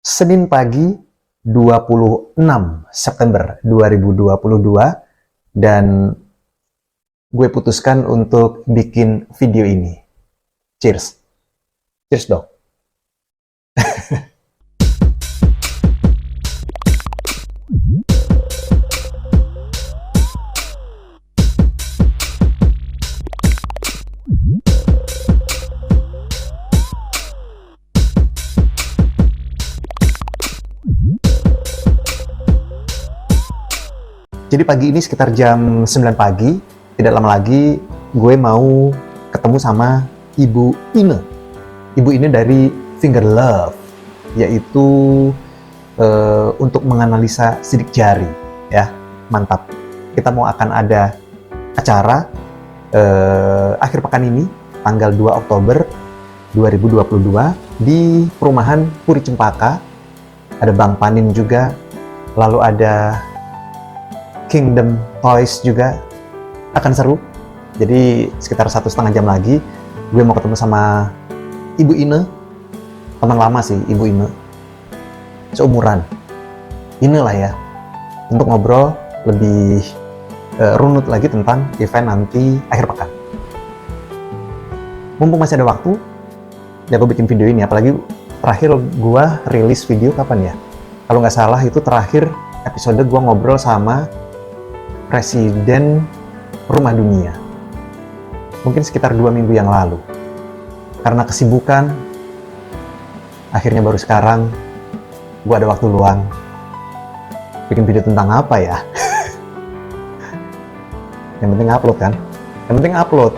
Senin pagi 26 September 2022 dan gue putuskan untuk bikin video ini. Cheers. Cheers dong. Jadi pagi ini sekitar jam 9 pagi, tidak lama lagi gue mau ketemu sama Ibu Ine. Ibu Ine dari Finger Love, yaitu untuk menganalisa sidik jari. Ya, mantap. Kita mau akan ada acara akhir pekan ini, tanggal 2 Oktober 2022 di perumahan Puri Cempaka. Ada Bang Panin juga, lalu ada Kingdom Toys juga. Akan seru. Jadi sekitar 1,5 jam lagi gue mau ketemu sama Ibu Ine, teman lama sih Ibu Ine, seumuran Ine lah ya, untuk ngobrol lebih runut lagi tentang event nanti akhir pekan. Mumpung masih ada waktu ya gue bikin video ini, apalagi terakhir gue rilis video kapan ya, kalau nggak salah itu terakhir episode gue ngobrol sama Presiden Rumah Dunia, mungkin sekitar 2 minggu yang lalu. Karena kesibukan, akhirnya baru sekarang gue ada waktu luang bikin video tentang apa ya. Yang penting upload kan, yang penting upload.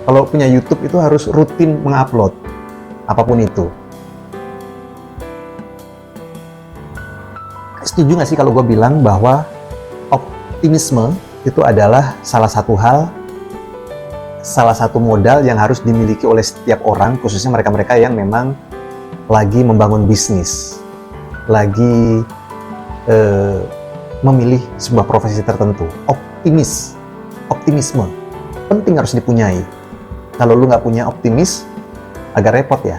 Kalau punya YouTube itu harus rutin mengupload apapun itu. Setuju nggak sih kalau gue bilang bahwa optimisme itu adalah salah satu modal yang harus dimiliki oleh setiap orang, khususnya mereka-mereka yang memang lagi membangun bisnis, lagi memilih sebuah profesi tertentu. Optimisme penting, harus dipunyai. Kalau lu nggak punya optimis, agak repot ya.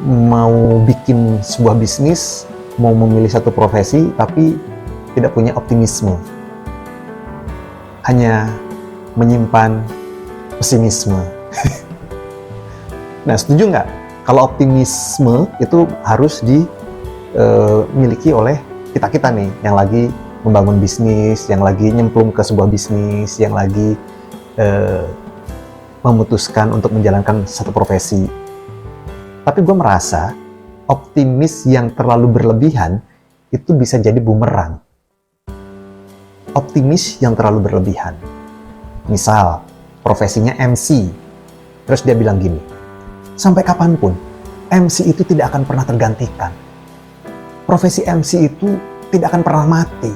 Mau bikin sebuah bisnis, mau memilih satu profesi, tapi tidak punya optimisme, hanya menyimpan pesimisme. Nah, setuju nggak kalau optimisme itu harus dimiliki oleh kita nih, yang lagi membangun bisnis, yang lagi nyemplung ke sebuah bisnis, yang lagi memutuskan untuk menjalankan satu profesi. Tapi gue merasa optimis yang terlalu berlebihan itu bisa jadi bumerang. Optimis yang terlalu berlebihan, misal profesinya MC, terus dia bilang gini, sampai kapanpun MC itu tidak akan pernah tergantikan, profesi MC itu tidak akan pernah mati.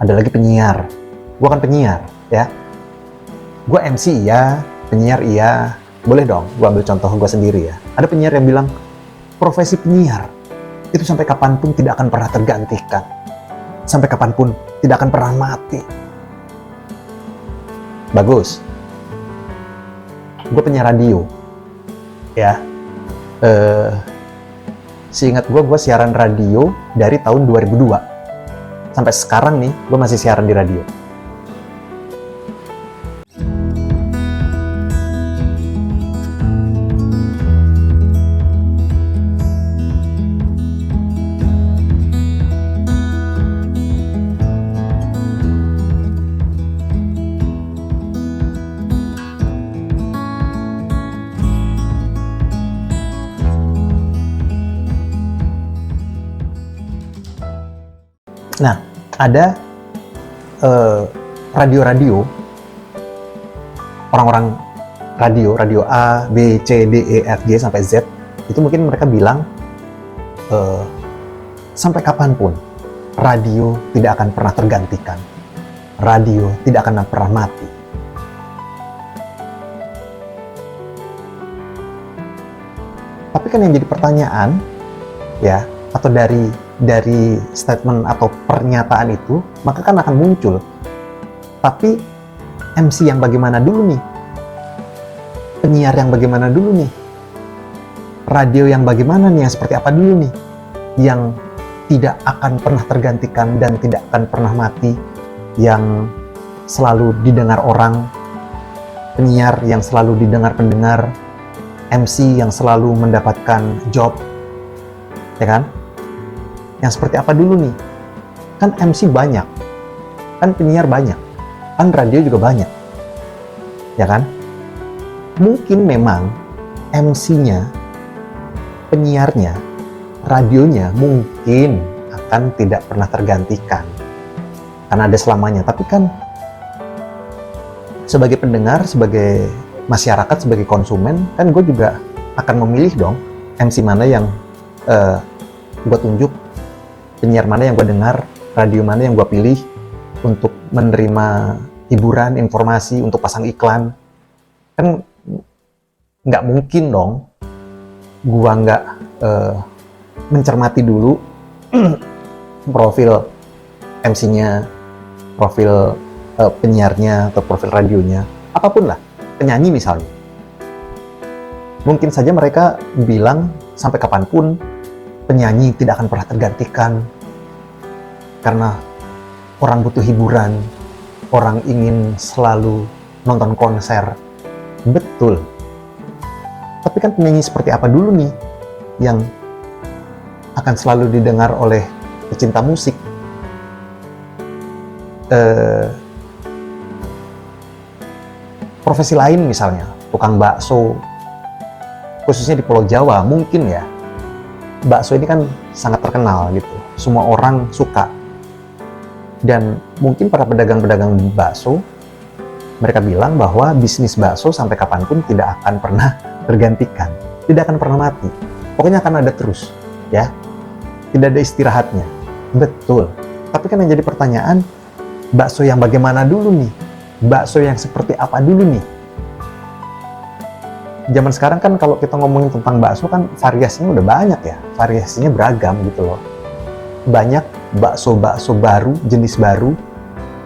Ada lagi penyiar, gue kan penyiar ya, gue MC iya, penyiar iya, boleh dong gue ambil contoh gue sendiri ya. Ada penyiar yang bilang profesi penyiar itu sampai kapanpun tidak akan pernah tergantikan, sampai kapanpun tidak akan pernah mati. Bagus. Gue penyiar radio ya, seingat gue siaran radio dari tahun 2002 sampai sekarang nih, gue masih siaran di radio. Nah, ada radio-radio, orang-orang radio A, B, C, D, E, F, G, sampai Z, itu mungkin mereka bilang, sampai kapanpun, radio tidak akan pernah tergantikan. Radio tidak akan pernah mati. Tapi kan yang jadi pertanyaan, ya, atau dari statement atau pernyataan itu, maka kan akan muncul, tapi MC yang bagaimana dulu nih? Penyiar yang bagaimana dulu nih? radio yang bagaimana nih, yang seperti apa dulu nih, yang tidak akan pernah tergantikan dan tidak akan pernah mati, yang selalu didengar orang, penyiar yang selalu didengar pendengar, MC yang selalu mendapatkan job, ya kan? Yang seperti apa dulu nih? Kan MC banyak, kan penyiar banyak, kan radio juga banyak, ya kan? Mungkin memang MC-nya, penyiarnya, radionya mungkin akan tidak pernah tergantikan karena ada selamanya. Tapi kan sebagai pendengar, sebagai masyarakat, sebagai konsumen, kan gue juga akan memilih dong MC mana yang gue tunjuk, penyiar mana yang gue dengar, radio mana yang gue pilih untuk menerima hiburan, informasi, untuk pasang iklan. Kan nggak mungkin dong gue nggak mencermati dulu profil MC-nya, profil penyiarnya, atau profil radionya, apapun lah, penyanyi misalnya. Mungkin saja mereka bilang sampai kapanpun penyanyi tidak akan pernah tergantikan karena orang butuh hiburan, orang ingin selalu nonton konser. Betul. Tapi kan penyanyi seperti apa dulu nih yang akan selalu didengar oleh pecinta musik? Profesi lain misalnya, tukang bakso, khususnya di Pulau Jawa mungkin ya, bakso ini kan sangat terkenal gitu, semua orang suka. Dan mungkin para pedagang-pedagang bakso, mereka bilang bahwa bisnis bakso sampai kapanpun tidak akan pernah tergantikan, tidak akan pernah mati, pokoknya akan ada terus, ya, tidak ada istirahatnya. Betul. Tapi kan yang jadi pertanyaan, bakso yang bagaimana dulu nih? Bakso yang seperti apa dulu nih? Zaman sekarang kan kalau kita ngomongin tentang bakso kan variasinya udah banyak ya, variasinya beragam gitu loh. Banyak bakso-bakso baru, jenis baru,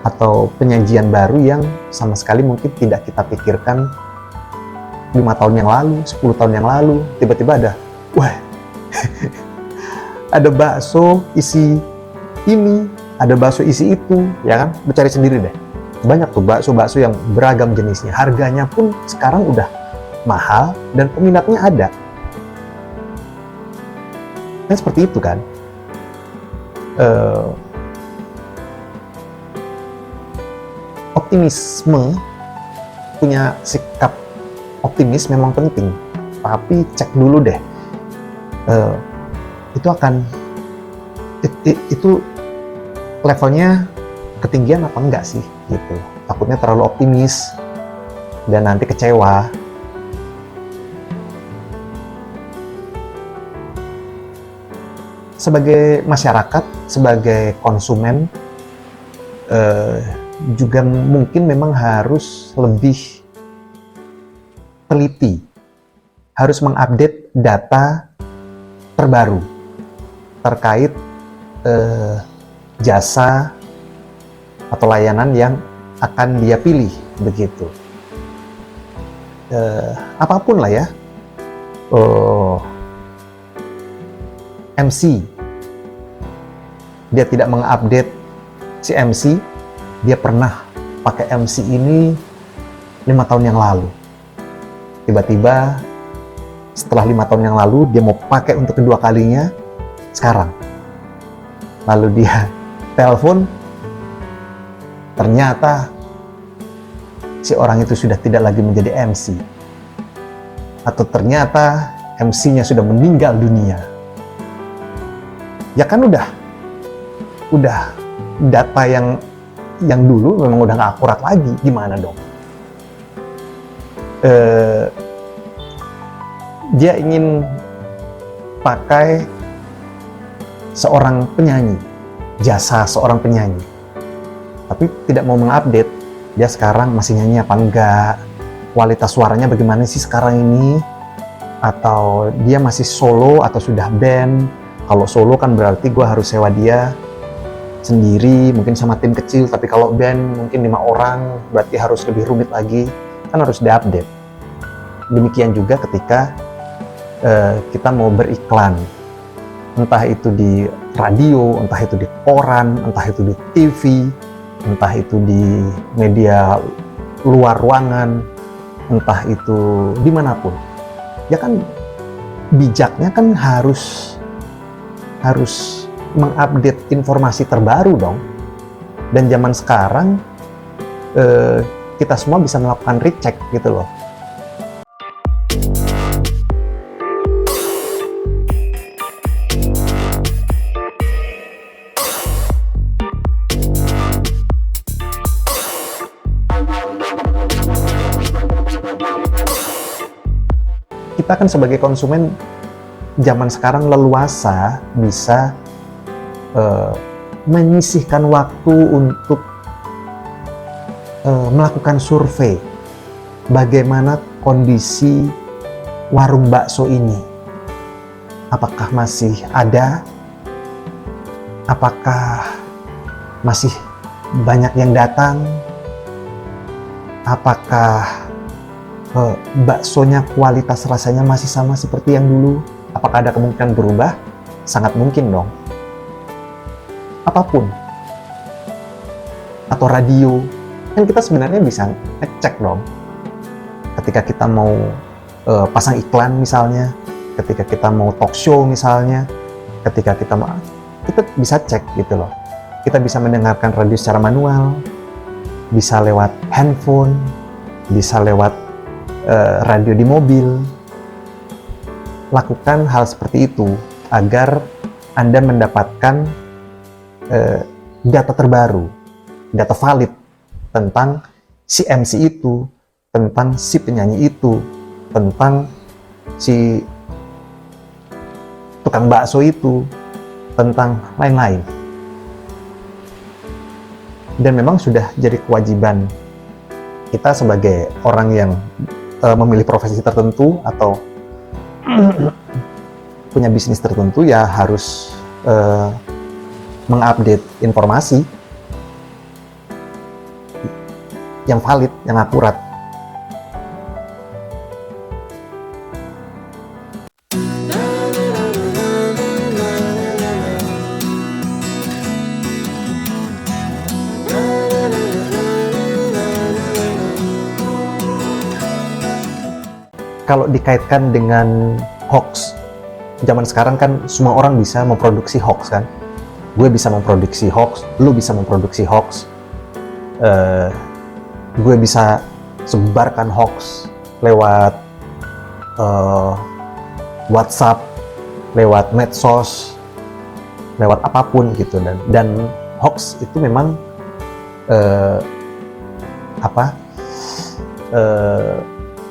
atau penyajian baru yang sama sekali mungkin tidak kita pikirkan 5 tahun yang lalu, 10 tahun yang lalu. Tiba-tiba ada, wah, ada bakso isi ini, ada bakso isi itu, ya kan? Mencari sendiri deh. Banyak tuh bakso-bakso yang beragam jenisnya. Harganya pun sekarang udah mahal dan peminatnya ada. Kan seperti itu kan. Optimisme, punya sikap optimis memang penting. Tapi cek dulu deh. Itu akan itu levelnya ketinggian apa enggak sih gitu. Takutnya terlalu optimis dan nanti kecewa. Sebagai masyarakat, sebagai konsumen, juga mungkin memang harus lebih teliti, harus mengupdate data terbaru terkait jasa atau layanan yang akan dia pilih, begitu. Apapun lah ya, MC, dia tidak mengupdate si MC, dia pernah pakai MC ini 5 tahun yang lalu. Tiba-tiba setelah 5 tahun yang lalu dia mau pakai untuk kedua kalinya sekarang. Lalu dia telepon, ternyata si orang itu sudah tidak lagi menjadi MC, atau ternyata MC-nya sudah meninggal dunia. Ya kan udah data yang dulu memang udah nggak akurat lagi. Gimana dong? Dia ingin pakai seorang penyanyi, jasa seorang penyanyi, tapi tidak mau mengupdate dia sekarang masih nyanyi apa enggak, kualitas suaranya bagaimana sih sekarang ini, atau dia masih solo atau sudah band. Kalau solo kan berarti gue harus sewa dia sendiri, mungkin sama tim kecil, tapi kalau band mungkin 5 orang, berarti harus lebih rumit lagi, kan harus diupdate. Demikian juga ketika kita mau beriklan, entah itu di radio, entah itu di koran, entah itu di TV, entah itu di media luar ruangan, entah itu dimanapun. Ya kan bijaknya kan harus mengupdate informasi terbaru dong. Dan zaman sekarang kita semua bisa melakukan recheck gitu loh. Kita kan sebagai konsumen zaman sekarang leluasa bisa menyisihkan waktu untuk melakukan survei bagaimana kondisi warung bakso ini. Apakah masih ada? Apakah masih banyak yang datang? Apakah baksonya kualitas rasanya masih sama seperti yang dulu? Apakah ada kemungkinan berubah? Sangat mungkin dong. Apapun. Atau radio. Kan kita sebenarnya bisa ngecek dong. Ketika kita mau pasang iklan misalnya, ketika kita mau talk show misalnya, ketika kita bisa cek gitu loh. Kita bisa mendengarkan radio secara manual, bisa lewat handphone, bisa lewat radio di mobil. Lakukan hal seperti itu agar Anda mendapatkan data terbaru, data valid tentang si MC itu, tentang si penyanyi itu, tentang si tukang bakso itu, tentang lain-lain. Dan memang sudah jadi kewajiban kita sebagai orang yang memilih profesi tertentu atau punya bisnis tertentu, ya harus mengupdate informasi yang valid, yang akurat. Kalau dikaitkan dengan hoax, zaman sekarang kan semua orang bisa memproduksi hoax kan. Gue bisa memproduksi hoax, lu bisa memproduksi hoax, gue bisa sebarkan hoax lewat WhatsApp, lewat medsos, lewat apapun gitu. Dan hoax itu memang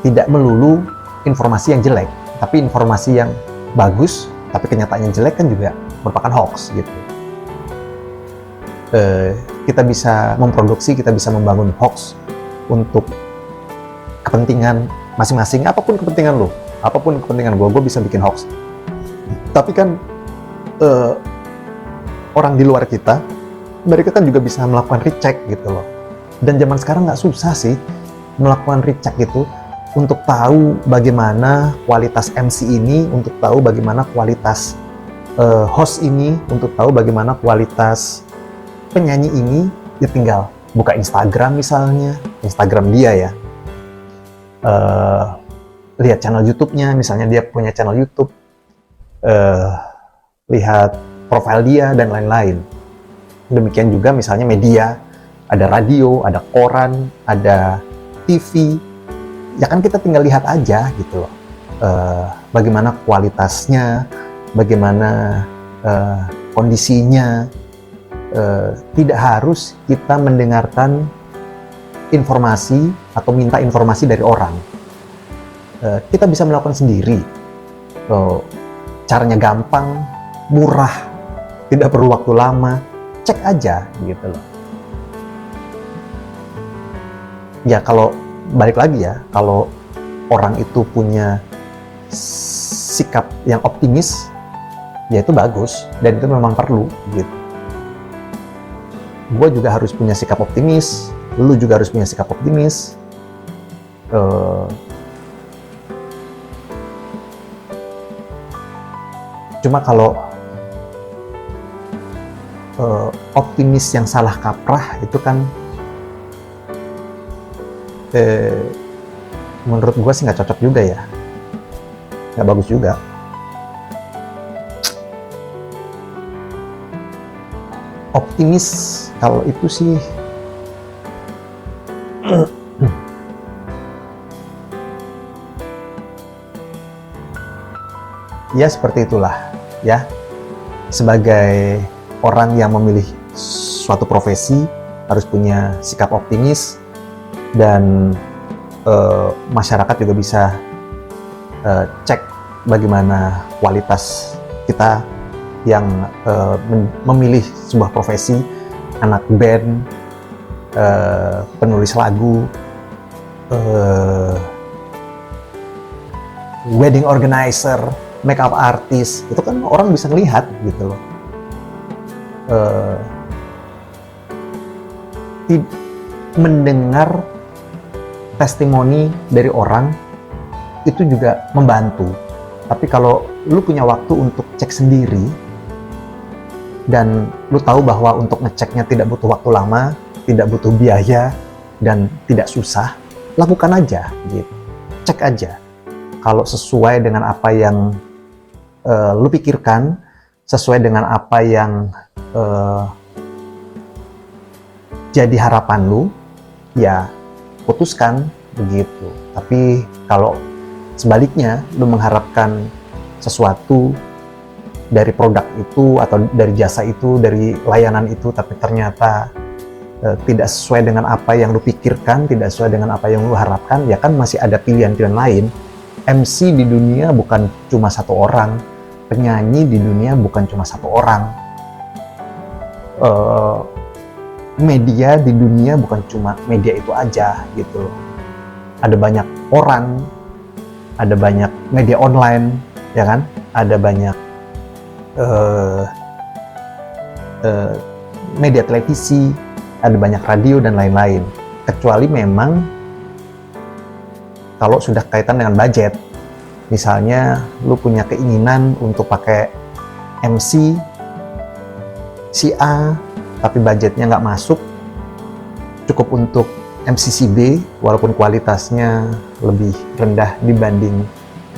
tidak melulu informasi yang jelek, tapi informasi yang bagus, tapi kenyataannya jelek kan juga merupakan hoax gitu. Kita bisa memproduksi, kita bisa membangun hoax untuk kepentingan masing-masing. Apapun kepentingan lo, apapun kepentingan gue bisa bikin hoax. Tapi kan orang di luar kita, mereka kan juga bisa melakukan recheck gitu loh. Dan zaman sekarang nggak susah sih melakukan recheck gitu, untuk tahu bagaimana kualitas MC ini, untuk tahu bagaimana kualitas host ini, untuk tahu bagaimana kualitas penyanyi ini. Ya tinggal buka Instagram misalnya, Instagram dia ya, lihat channel YouTube-nya, misalnya dia punya channel YouTube, lihat profil dia dan lain-lain. Demikian juga misalnya media, ada radio, ada koran, ada TV. Ya kan kita tinggal lihat aja gitu loh, bagaimana kualitasnya, bagaimana kondisinya. Tidak harus kita mendengarkan informasi atau minta informasi dari orang. Kita bisa melakukan sendiri. Caranya gampang, murah, tidak perlu waktu lama. Cek aja gitu loh. Ya kalau balik lagi ya, kalau orang itu punya sikap yang optimis, ya itu bagus, dan itu memang perlu gitu. Gue juga harus punya sikap optimis, lu juga harus punya sikap optimis. Cuma kalau optimis yang salah kaprah itu kan menurut gue sih nggak cocok juga ya, nggak bagus juga. Optimis kalau itu sih ya seperti itulah ya. Sebagai orang yang memilih suatu profesi harus punya sikap optimis, dan masyarakat juga bisa cek bagaimana kualitas kita yang memilih sebuah profesi, anak band, penulis lagu, wedding organizer, makeup artist, itu kan orang bisa ngelihat gitu loh. Mendengar testimoni dari orang itu juga membantu. Tapi kalau lu punya waktu untuk cek sendiri, dan lu tahu bahwa untuk ngeceknya tidak butuh waktu lama, tidak butuh biaya, dan tidak susah, lakukan aja gitu. Cek aja. Kalau sesuai dengan apa yang lu pikirkan, sesuai dengan apa yang jadi harapan lu, ya putuskan begitu. Tapi kalau sebaliknya, lu mengharapkan sesuatu dari produk itu atau dari jasa itu, dari layanan itu, tapi ternyata tidak sesuai dengan apa yang lu pikirkan, tidak sesuai dengan apa yang lu harapkan, ya kan masih ada pilihan-pilihan lain. MC di dunia bukan cuma satu orang, penyanyi di dunia bukan cuma satu orang, media di dunia bukan cuma media itu aja gitu loh. Ada banyak orang, ada banyak media online, ya kan? Ada banyak media televisi, ada banyak radio dan lain-lain. Kecuali memang kalau sudah kaitan dengan budget. Misalnya lu punya keinginan untuk pakai MC si A, tapi budgetnya nggak masuk, cukup untuk MC si B, walaupun kualitasnya lebih rendah dibanding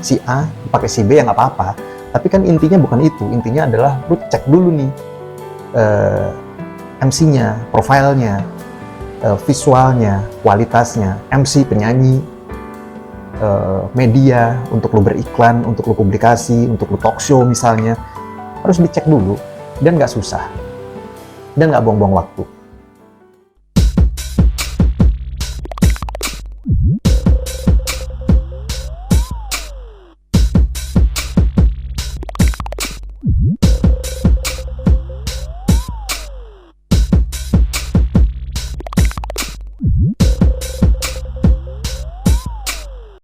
si A, pakai si B ya nggak apa-apa. Tapi kan intinya bukan itu, intinya adalah lu cek dulu nih MC-nya, profilnya, visualnya, kualitasnya, MC, penyanyi, media, untuk lu beriklan, untuk lu publikasi, untuk lu talk show misalnya, harus dicek dulu, dan nggak susah, dan nggak buang-buang waktu.